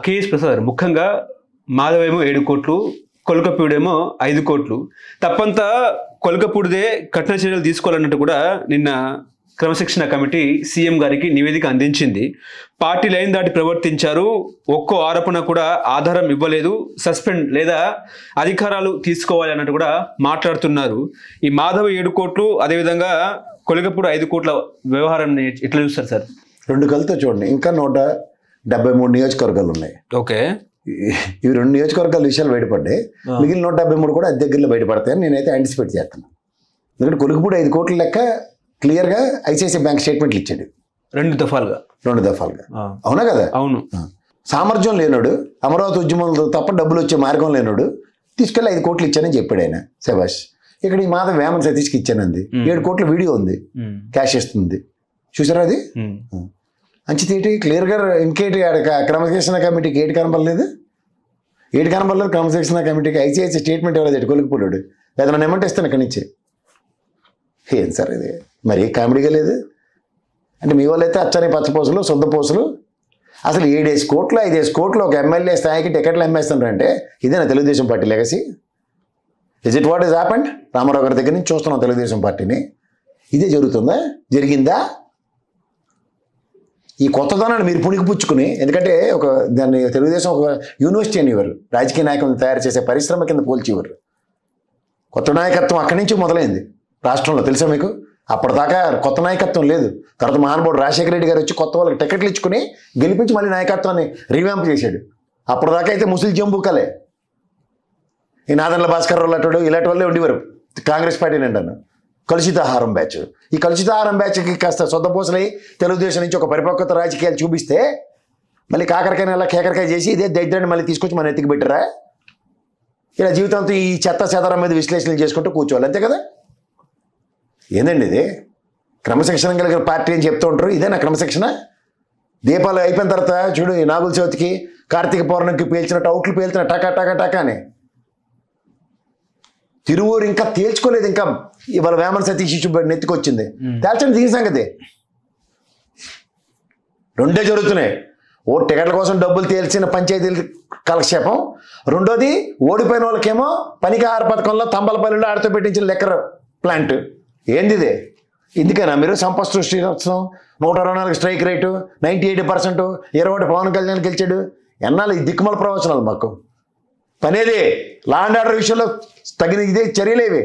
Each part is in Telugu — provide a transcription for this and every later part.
కేఎస్ ప్రసాద్ గారు, ముఖ్యంగా మాధవేమో 7 కోట్లు, కొల్కపూడేమో 5 కోట్లు. తప్పంతా కొల్కపూడిదే, కఠిన చర్యలు తీసుకోవాలన్నట్టు కూడా నిన్న క్రమశిక్షణ కమిటీ సీఎం గారికి నివేదిక అందించింది. పార్టీ లైన్ దాటి ప్రవర్తించారు, ఒక్కో ఆరోపణ కూడా ఆధారం ఇవ్వలేదు, సస్పెండ్ లేదా అధికారాలు తీసుకోవాలి అన్నట్టు కూడా మాట్లాడుతున్నారు. ఈ మాధవ్ 7 కోట్లు, అదేవిధంగా కొల్కపూడి 5 కోట్ల వ్యవహారాన్ని ఎట్లా చూస్తారు సార్? 2 కలితో చూడండి, ఇంకా 173 నియోజకవర్గాలు ఉన్నాయి. ఓకే, ఇవి 2 నియోజకవర్గాల విషయాలు బయటపడ్డాయి. మిగిలిన 173 కూడా అది దగ్గరలో బయటపడతాయని నేనైతే యాంటిసిపేట్ చేస్తున్నాను. ఎందుకంటే కొలుకుపూడి 5 కోట్ల లెక్క క్లియర్గా ఐసిఐసిఐ బ్యాంక్ స్టేట్మెంట్లు ఇచ్చాడు 2 దఫాలుగా. అవునా కదా? అవును. సామర్థ్యం లేనోడు, అమరావతి ఉద్యమంలో తప్ప డబ్బులు వచ్చే మార్గం లేనోడు తీసుకెళ్ళి 5 కోట్లు ఇచ్చానని చెప్పాడు ఆయన. శభాష్. ఇక్కడ ఈ మాధవ్ వేమన్ సతీష్కి ఇచ్చానంది. 7 కోట్ల వీడియో ఉంది, క్యాష్ ఇస్తుంది. చూసారా అది? అంచితేటి క్లియర్గా ఇంకేంటి క్రమశిక్షణ కమిటీకి ఏటి కనపడలేదు, క్రమశిక్షణ కమిటీకి ఐసిఐసిఐ స్టేట్మెంట్ ఇవ్వలేదు కొలుకుపోలేడు. లేదా నన్ను ఏమంటే ఇస్తాను ఇక్కడి నుంచి. ఏం సార్ ఇది మరి కామెడీగా లేదు? అంటే మీ వాళ్ళు అయితే అచ్చని పచ్చపోసలు, సొంత పోసలు. అసలు 7 కోట్లు 5 కోట్లు ఒక ఎమ్మెల్యే స్థాయికి టికెట్లు అమ్మేస్తున్నారంటే ఇదేనా Telugu Desam party legacy? Is it what is happened? Rama Rao గారి దగ్గర నుంచి చూస్తున్నాం తెలుగుదేశం పార్టీని. ఇదే జరుగుతుందా? జరిగిందా? ఈ కొత్తదనాన్ని మీరు పుణికిపుచ్చుకుని, ఎందుకంటే దాన్ని తెలుగుదేశం ఒక యూనివర్సిటీ అనేవారు, రాజకీయ నాయకులను తయారు చేసే పరిశ్రమ కింద పోల్చేవారు. కొత్త నాయకత్వం అక్కడి నుంచి మొదలైంది రాష్ట్రంలో, తెలుసా మీకు? అప్పటిదాకా కొత్త నాయకత్వం లేదు. తర్వాత మహానుభావుడు రాజశేఖర రెడ్డి గారు వచ్చి కొత్త వాళ్ళకి టికెట్లు ఇచ్చుకుని గెలిపించి మళ్ళీ నాయకత్వాన్ని రివ్యాంప్ చేశాడు. అప్పటిదాకా అయితే ముసలి జంబుకలే, ఈ నాదెండ్ల భాస్కర్ రావు అటు ఇలాంటి వాళ్ళే ఉండేవారు కాంగ్రెస్ పార్టీ నిండాను. కలుషితాహారం బ్యాచ్. ఈ కలుషితాహారం బ్యాచ్కి కాస్త సొద్దపోసలై తెలుగుదేశం నుంచి ఒక పరిపక్వత రాజకీయాలు చూపిస్తే మళ్ళీ కాకరకాయ నెల కేకరకాయ చేసి ఇదే దరిద్రాన్ని మళ్ళీ తీసుకొచ్చి మన ఎత్తికి పెట్టారా? ఇలా జీవితంతో ఈ చెత్త చెదరం మీద విశ్లేషణలు చేసుకుంటూ కూర్చోవాలి, అంతే కదా? ఏందండి ఇది? క్రమశిక్షణ కలిగిన పార్టీ అని చెప్తూ ఉంటారు, ఇదేనా క్రమశిక్షణ? దీపాలు అయిపోయిన తర్వాత చూడు, ఈ నాగుల చవితికి కార్తీక పౌర్ణమికి పేల్చినట్టు అవుట్లు పేల్చిన టకా టకా టకా అని. తిరువూరు ఇంకా తేల్చుకోలేదు, ఇంకా ఇవాళ వేమన సతీష్ నెత్తికొచ్చింది. తేల్చండి దీని సంగతి. 2 జరుగుతున్నాయి. టికెట్ల కోసం డబ్బులు తేల్చిన పంచాయతీల కాలక్షేపం, రెండోది ఓడిపోయిన వాళ్ళకేమో పనికాహార పథకంలో తంబలపల్లిలో ఆడితో పెట్టించిన లెక్కర్ ప్లాంట్. ఏంది ఇదే? ఇందుకేనా మీరు సంపద సృష్టించడం? 124 స్ట్రైక్ రేటు, 98%, 21 పవన్ కళ్యాణ్ గెలిచాడు. ఎన్నాళ్ళు ఈ దిక్కుమల ప్రవచనాలు మాకు? పనేది లా అండ్ ఆర్డర్ విషయంలో తగిన ఇదే చర్యలేవి.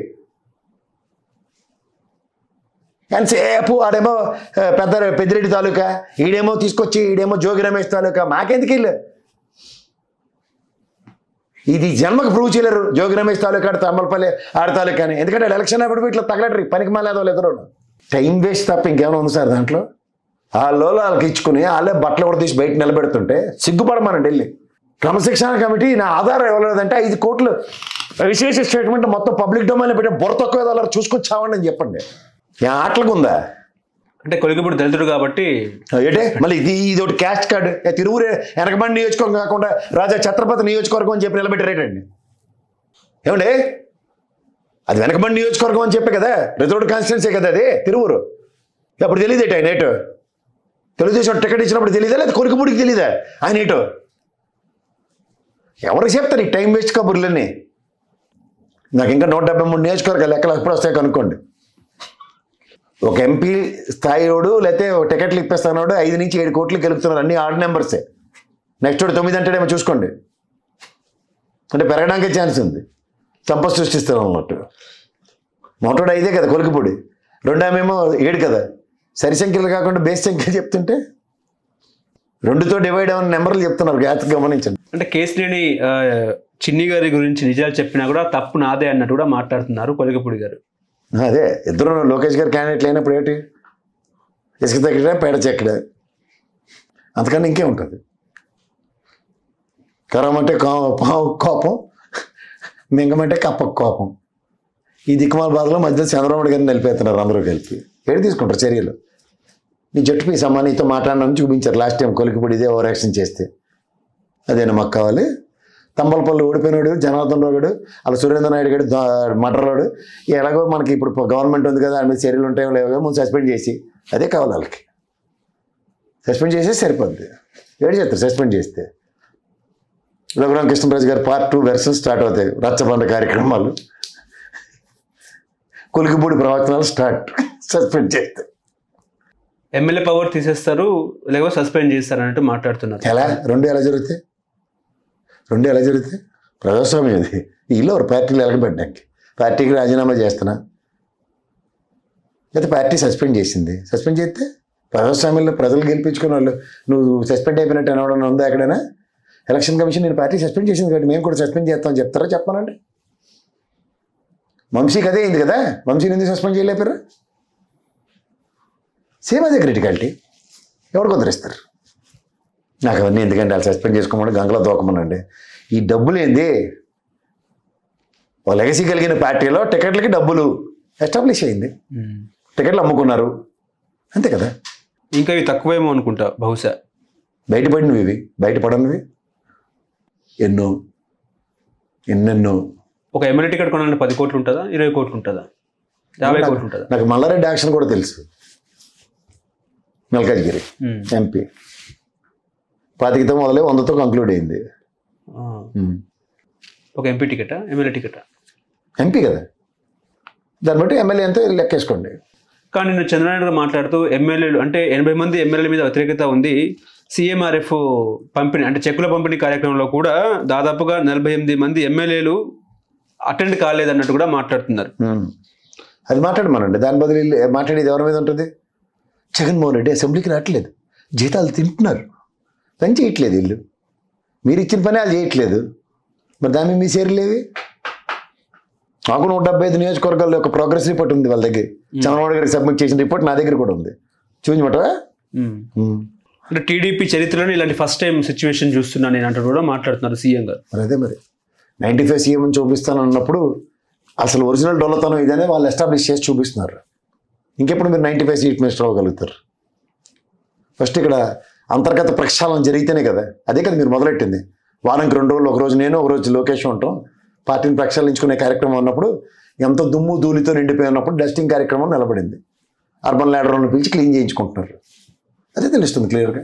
ఎంతసేపు ఆడేమో పెద్దిరెడ్డి తాలూకా, ఈడేమో తీసుకొచ్చి ఈడేమో జోగి రమేష్ తాలూకా. మాకెందుకు ఇల్లు? ఇది జన్మకు ప్రూవ్ చేయలేరు జోగి రమేష్ తాలూకా తమ్మలపల్లి ఆడ తాలూకాని. ఎందుకంటే ఎలక్షన్ అప్పుడు ఇట్లా తగలటరు, పనికి మళ్ళీ ఎదురు టైం వేస్ట్ తప్ప ఇంకేమైనా ఉంది సార్ దాంట్లో? వాళ్ళకి ఇచ్చుకుని వాళ్ళే బట్టలు కూడా తీసి బయట నిలబెడుతుంటే సిగ్గుపడమనండి వెళ్ళి. క్రమశిక్షణ కమిటీ నా ఆధారం ఇవ్వలేదంటే 5 కోట్లు విశేష స్టేట్మెంట్ మొత్తం పబ్లిక్ డొమైన్లో పెట్టే బుర్ర తక్కువ అలా చూసుకొచ్చామని అని చెప్పండి. ఆటలకు ఉందా? అంటే కొలికపూడి దళితుడు కాబట్టి ఏంటే మళ్ళీ ఇది ఒకటి క్యాస్ట్ కార్డు. తిరువురు వెనకబండి నియోజకవర్గం కాకుండా రాజా ఛత్రపతి నియోజకవర్గం అని చెప్పి నిలబెట్టారేటండి. ఏమండి, అది వెనకబండి నియోజకవర్గం అని చెప్పే కదా, రిజర్వ్డ్ కాన్స్టిట్యున్సీ కదా అది తిరువురు. అప్పుడు తెలియదేట ఆయన ఏటో? తెలుగుదేశం టికెట్ ఇచ్చినప్పుడు తెలియదా, లేదా కొలికపూడికి తెలియదా ఆయన ఏటో? ఎవరికి చెప్తారు ఈ టైం వేస్ట్ కబుర్లన్నీ? నాకు ఇంకా 173 నియోజకవర్గాలు ఎక్కడ ఎప్పుడు వస్తాయి కనుక్కోండి. ఒక ఎంపీ స్థాయిడు లేకపోతే టికెట్లు ఇప్పిస్తానోడు 5 నుంచి 7 కోట్లు గెలుపుతున్నారు. అన్ని ఆడ్ నెంబర్సే. నెక్స్ట్ 9 అంటేనేమో చూసుకోండి, అంటే పెరగడానికే ఛాన్స్ ఉంది. సంపద సృష్టిస్తాను అన్నట్టు. 105 కదా కొలికపూడి, 2 7 కదా. సరి సంఖ్యలు కాకుండా బేస్ సంఖ్యలు చెప్తుంటే 2తో డివైడ్ అవ్వని నెంబర్లు చెప్తున్నారు. జాగ్రత్తగా గమనించండి. అంటే కేసులేని చిన్ని గారి గురించి నిజాలు చెప్పినా కూడా తప్పు నాదే అన్నట్టు కూడా మాట్లాడుతున్నారు కొలికపూడి గారు. అదే ఇద్దరు లోకేష్ గారు క్యాండిడేట్ లేనప్పుడు ఏంటి? ఇసుక తగ్గడా పేడ చెక్కడా, అంతకన్నా ఇంకే ఉంటుంది. కరమంటే కోపం, మింగమంటే కప్పకు కోపం. ఈ దిక్కుమాల బాధలో మధ్యలో చంద్రబాబు గారిని నిలిపేస్తున్నారు అందరూ కలిపి. ఏడు తీసుకుంటారు చర్యలు? నీ జట్టు పీస్ అమ్మా నీతో మాట్లాడడానికి చూపించారు లాస్ట్ టైం కొలికపూడి ఇదే ఓవర్ యాక్షన్ చేస్తే. అదేనా మాకు కావాలి? తంబలపల్లి ఓడిపోయినాడు జనార్దన్ రావు గారు, అలా సురేంద్ర నాయుడు గారు మటరాడు. ఎలాగో మనకి ఇప్పుడు గవర్నమెంట్ ఉంది కదా, దాని మీద చర్యలు ఉంటాయో లేవో ముందు సస్పెండ్ చేసి అదే కావాలి వాళ్ళకి. సస్పెండ్ చేస్తే సరిపోద్ది. ఏడు చేస్తారు సస్పెండ్ చేస్తే. రఘురామ కృష్ణరాజు గారి పార్ట్ 2 వెర్షన్ స్టార్ట్ అవుతాయి. రచ్చబండ కార్యక్రమాలు, కొలికిపూడి ప్రవచనాలు స్టార్ట్. సస్పెండ్ చేస్తే ఎమ్మెల్యే పవర్ తీసేస్తారు లేకపోతే సస్పెండ్ చేస్తారు అన్నట్టు మాట్లాడుతున్నారు. ఎలా రెండు ఎలా జరుగుతాయి? ప్రజాస్వామ్యం ఇది. వీళ్ళు ఒక పార్టీలు ఎలగబడ్డానికి పార్టీకి రాజీనామా చేస్తున్నా అయితే పార్టీ సస్పెండ్ చేసింది. సస్పెండ్ చేస్తే ప్రజాస్వామ్యంలో ప్రజలు గెలిపించుకున్న వాళ్ళు నువ్వు సస్పెండ్ అయిపోయినట్టు అనవడం ఉందా ఎక్కడైనా? ఎలక్షన్ కమిషన్ నేను పార్టీ సస్పెండ్ చేసింది కాబట్టి మేము కూడా సస్పెండ్ చేస్తామని చెప్తారా? చెప్పానండి. వంశీకి అదే అయింది కదా, వంశీని ఎందుకు సస్పెండ్ చేయలేపారు? సేమ్ అదే క్రిటికాలిటీ. ఎవరు కుదిరిస్తారు? నాకు అవన్నీ ఎందుకంటే వాళ్ళు సస్పెండ్ చేసుకోమని గంగలో దూకమనండి. ఈ డబ్బులు ఏంది? ఓ లెగసీ కలిగిన పార్టీలో టికెట్లకి డబ్బులు ఎస్టాబ్లిష్ అయింది, టికెట్లు అమ్ముకున్నారు, అంతే కదా. ఇంకా ఇవి తక్కువేమో అనుకుంటా బహుశా. బయటపడినవి ఇవి, బయటపడనివి ఎన్నెన్నో. ఒక ఎమ్మెల్యే టికెట్ కొనాలంటే 10 కోట్లు ఉంటుందా, 20 కోట్లు ఉంటుందా, 50 కోట్లు ఉంటుందా? నాకు మల్లారెడ్డి యాక్షన్ కూడా తెలుసు. మల్కాజ్గిరి ఎంపీ 25తో మొదలై 100తో కంక్లూడ్ అయింది. ఒక ఎంపీ టికెటా, ఎమ్మెల్యే టికెటా? ఎంపీ కదా, దాన్ని బట్టి ఎమ్మెల్యే అంతా లెక్కేసుకోండి. కానీ నేను చంద్రబాబు గారు మాట్లాడుతూ ఎమ్మెల్యేలు అంటే 80 మంది ఎమ్మెల్యేల మీద వ్యతిరేకత ఉంది, సీఎంఆర్ఎఫ్ పంపిణీ అంటే చెక్కుల పంపిణీ కార్యక్రమంలో కూడా దాదాపుగా 48 మంది ఎమ్మెల్యేలు అటెండ్ కాలేదన్నట్టు కూడా మాట్లాడుతున్నారు. అది మాట్లాడమనండి. దాని బదులు మాట్లాడేది ఎవరి మీద ఉంటుంది? జగన్మోహన్ రెడ్డి అసెంబ్లీకి రావట్లేదు, జీతాలు తింటున్నారు, పని చేయట్లేదు. వీళ్ళు మీరు ఇచ్చిన పని వాళ్ళు చేయట్లేదు, మరి దాని మీ షేర్లేవి? నాకు 175 నియోజకవర్గాల్లో ఒక ప్రోగ్రెస్ రిపోర్ట్ ఉంది వాళ్ళ దగ్గర. చంద్రబాబు గారికి సబ్మిట్ చేసిన రిపోర్ట్ నా దగ్గర కూడా ఉంది, చూపించమంటావా? అంటే టీడీపీ చరిత్రలో ఇలాంటి ఫస్ట్ టైం సిచ్యువేషన్ చూస్తున్నాను నేను అంటూ కూడా మాట్లాడుతున్నారు సీఎం గారు. మరి అదే మరి 95 సీఎం అని చూపిస్తాను అన్నప్పుడు అసలు ఒరిజినల్ డొల్లతనం ఇదనే వాళ్ళు ఎస్టాబ్లిష్ చేసి చూపిస్తున్నారు. ఇంకెప్పుడు మీరు 95 సీట్ మినిస్టర్ అవ్వగలుగుతారు? ఫస్ట్ ఇక్కడ అంతర్గత ప్రక్షాళన జరిగితేనే కదా. అదే కదా మీరు మొదలెట్టింది. వారానికి 2 రోజులు, ఒక రోజు నేను, ఒక రోజు లోకేష్ ఉంటాం, పార్టీని ప్రక్షాళించుకునే కార్యక్రమం అన్నప్పుడు ఎంతో దుమ్ము ధూళితో నిండిపోయి ఉన్నప్పుడు డస్టింగ్ కార్యక్రమం నిలబడింది. అర్బన్ లీడర్లను పిలిచి క్లీన్ చేయించుకుంటున్నారు. అదే తెలుస్తుంది క్లియర్గా.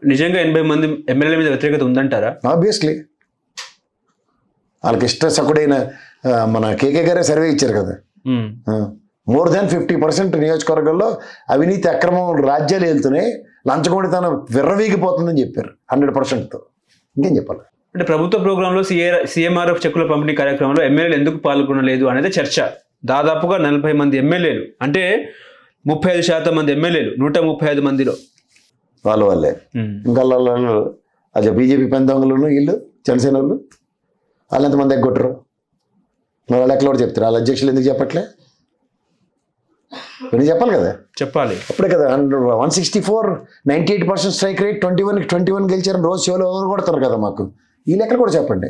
నిజంగా 80 మంది ఎమ్మెల్యేల మీద వ్యతిరేకత ఉందంటారా? ఆబ్వియస్లీ వాళ్ళకి ఇష్ట సకుడైన మన కేకే గారే సర్వే ఇచ్చారు కదా, మోర్ దాన్ 50% నియోజకవర్గాల్లో అవినీతి అక్రమం రాజ్యాలు వెళ్తూనే లంచగొండితనం విర్రవీగిపోతుందని చెప్పారు 100%తో. ఇంకేం చెప్పాలి? అంటే ప్రభుత్వ ప్రోగ్రాంలో సీఎంఆర్ఎఫ్ చెక్కుల పంపిణీ కార్యక్రమంలో ఎమ్మెల్యేలు ఎందుకు పాల్గొనలేదు అనేది చర్చ. దాదాపుగా 40 మంది ఎమ్మెల్యేలు అంటే 35% మంది ఎమ్మెల్యేలు 135 మందిలో వాళ్ళే. ఇంకా వాళ్ళు అదే బీజేపీ పెందొంగలను వీళ్ళు జనసేన వాళ్ళు ఎంతమంది ఎగ్గొట్టరు? వాళ్ళు ఎక్కడ కూడా చెప్తారు. వాళ్ళ అధ్యక్షులు ఎందుకు చెప్పట్లే? కొన్ని చెప్పాలి కదా, చెప్పాలి అప్పుడే కదా. 164 98% స్ట్రైక్ రేట్, 21 గెలిచారని రోజు సేవలు ఎవరు కొడతారు కదా మాకు. వీళ్ళు ఎక్కడ కూడా చెప్పండి.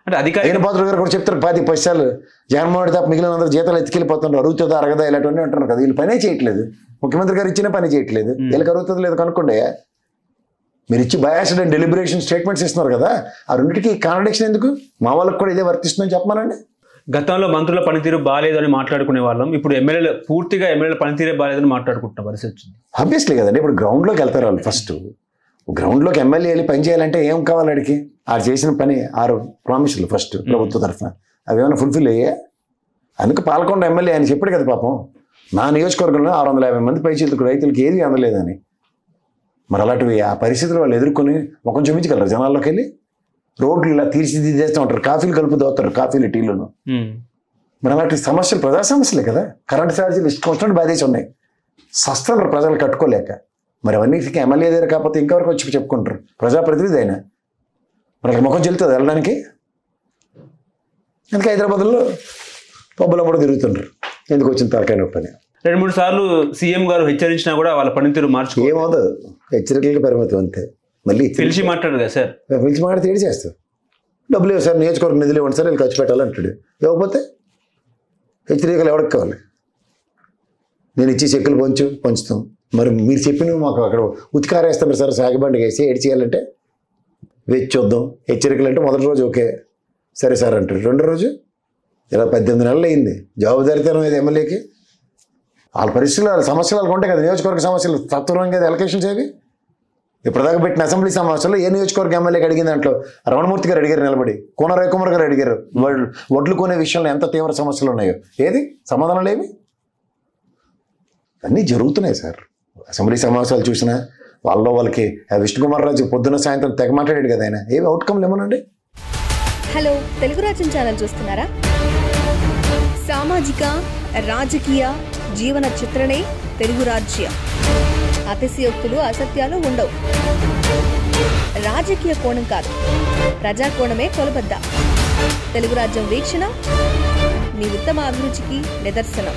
అంటే అధికారి పాత్ర గారు కూడా చెప్తారు 10 పైసలు జగన్మోహన్ రెడ్డి తప్ప మిగిలిన అందరూ జీతాలు ఎత్తుకెళ్ళిపోతున్నారు, అరుగుతుందా అరగదా ఇలాంటివన్నీ అంటున్నారు కదా. వీళ్ళు పనే చేయట్లేదు, ముఖ్యమంత్రి గారు ఇచ్చిన పని చేయట్లేదు. వీళ్ళకి అరుగుతుంది లేదు కనుక్కోండి. మీరు ఇచ్చి బయాస్డ్ అండ్ డెలిబరేషన్ స్టేట్మెంట్స్ ఇస్తున్నారు కదా, ఆ రెండింటికి కాంట్రడిక్షన్ ఎందుకు? మా వాళ్ళకి కూడా ఇదే వర్తిస్తుందని చెప్పమానండి. గతంలో మంత్రుల పనితీరు బాగాలేదు అని మాట్లాడుకునే వాళ్ళం, ఇప్పుడు ఎమ్మెల్యేల పనితీరే బాగాలేదని మాట్లాడుకుంటున్న పరిస్థితి వచ్చింది. ఆబ్వియస్లీ కదండి. ఇప్పుడు గ్రౌండ్లోకి వెళ్తారు వాళ్ళు. ఫస్ట్ గ్రౌండ్లోకి ఎమ్మెల్యే వెళ్ళి పని చేయాలంటే ఏం కావాలి? అడిగి ఆడు చేసిన పని 6 ప్రామిసులు ఫస్ట్ ప్రభుత్వ తరఫున అవి ఏమైనా ఫుల్ఫిల్ అయ్యా? అందుకు పాలకొండ ఎమ్మెల్యే ఆయన చెప్పాడు కదా పాపం, నా నియోజకవర్గంలో 650 మంది పైచీలకు రైతులకు ఏది అందలేదని. మరి అలాంటివి ఆ పరిస్థితులు వాళ్ళు ఎదుర్కొని ముఖం చూపించగలరు జనాల్లోకి వెళ్ళి? రోడ్లు ఇలా తీర్చిదిద్దేస్తూ ఉంటారు, కాఫీలు కలుపు దోతారు, కాఫీలు టీలను. మరి అలాంటి సమస్యలు ప్రజా సమస్యలే కదా. కరెంట్ ఛార్జీలు ఇష్టం వచ్చినట్టు బాధేసి ఉన్నాయి, సస్తాలు ప్రజలు కట్టుకోలేక. మరి అవన్నిటికీ ఎమ్మెల్యే దగ్గర కాకపోతే ఇంకెవరికి వచ్చి చెప్పుకుంటారు? ప్రజాప్రతినిధి అయినా మరి ముఖం చెల్లుతుంది వెళ్ళడానికి. అందుకే హైదరాబాద్లో పబ్బులో కూడా తిరుగుతుంటారు. ఎందుకు వచ్చిన తలకాయ నొప్పి అని 2-3 సార్లు సీఎం గారు హెచ్చరించినా కూడా వాళ్ళ పనితీరు ఏమవుతుంది? హెచ్చరికలకి పరిమితం అంతే. మళ్ళీ పిలిచి మాట్లాడు కదా సార్, పిలిచి మాట్లాడితే ఏడు చేస్తావు? డబ్బులు ఇవ్వ సార్, నియోజకవర్గం నిధులు ఇవ్వండి సార్, వీళ్ళు ఖర్చు పెట్టాలంటాడు. ఇవ్వకపోతే హెచ్చరికలు ఎవరికి కావాలి? నేను ఇచ్చి చెక్కులు పంచుతాం. మరి మీరు చెప్పినవి మాకు అక్కడ ఉతికారేస్తున్నారు సార్, సాగిబండికి వేసి ఏడు చేయాలంటే వేచి చూద్దాం. హెచ్చరికలు అంటే మొదటి రోజు ఓకే సరే సార్ అంటారు, రెండో రోజు ఇలా 18 నెలలు అయింది. జవాబుదారీతనం ఏది ఎమ్మెల్యేకి? వాళ్ళ పరిస్థితులు వాళ్ళ సమస్యలు వాళ్ళకు ఉంటాయి కదా, నియోజకవర్గ సమస్యలు తత్వరంగా ఎలకేషన్స్ ఏవి ఇప్పటిదాకా పెట్టిన అసెంబ్లీ సమావేశంలో ఏ నియోజకవర్గ ఎమ్మెల్యేకి అడిగిన దాంట్లో రమణమూర్తి గారు అడిగారు, నిలబడి కోన రవికుమార్ గారు అడిగారు, వడ్లు కొనే విషయంలో ఎంత తీవ్ర సమస్యలు ఉన్నాయో, ఏది సమాధానాలు ఏమి? అన్నీ జరుగుతున్నాయి సార్. అసెంబ్లీ సమావేశాలు చూసినా వాళ్ళకి విష్ణుకుమార్ రాజు పొద్దున్న సాయంత్రం తెగ మాట్లాడాడు కదా, ఆయన ఏమి అవుట్కమ్లు ఏమోనండి. హలో, తెలుగు రాజ్యం ఛానల్ చూస్తున్నారా? సామాజిక రాజకీయ జీవన చిత్రణే తెలుగు రాజ్యం. అతిశయోక్తులు అసత్యాలు ఉండవు. రాజకీయ కోణం కాదు, ప్రజా కోణమే కొలబద్ద. తెలుగు రాజ్యం వీక్షణ మీ ఉత్తమ అభిరుచికి నిదర్శనం.